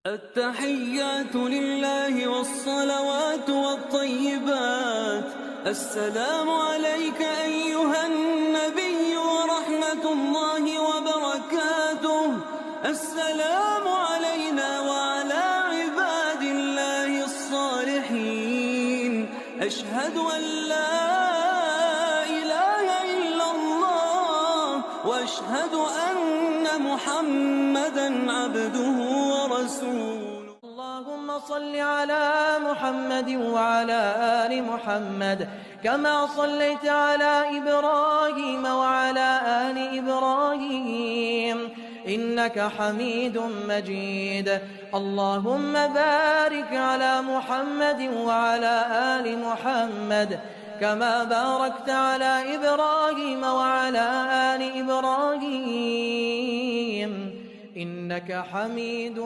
التحيات لله والصلوات والطيبات. السلام عليك أيها النبي ورحمة الله وبركاته. السلام علينا وعلى عباد الله الصالحين. أشهد أن لا إله إلا الله وأشهد أن محمدا عبده ورسوله. اللهم صل على محمد وعلى آل محمد كما صليت على إبراهيم وعلى آل إبراهيم إنك حميد مجيد. اللهم بارك على محمد وعلى آل محمد كما باركت على إبراهيم وعلى آل إبراهيم إنك حميد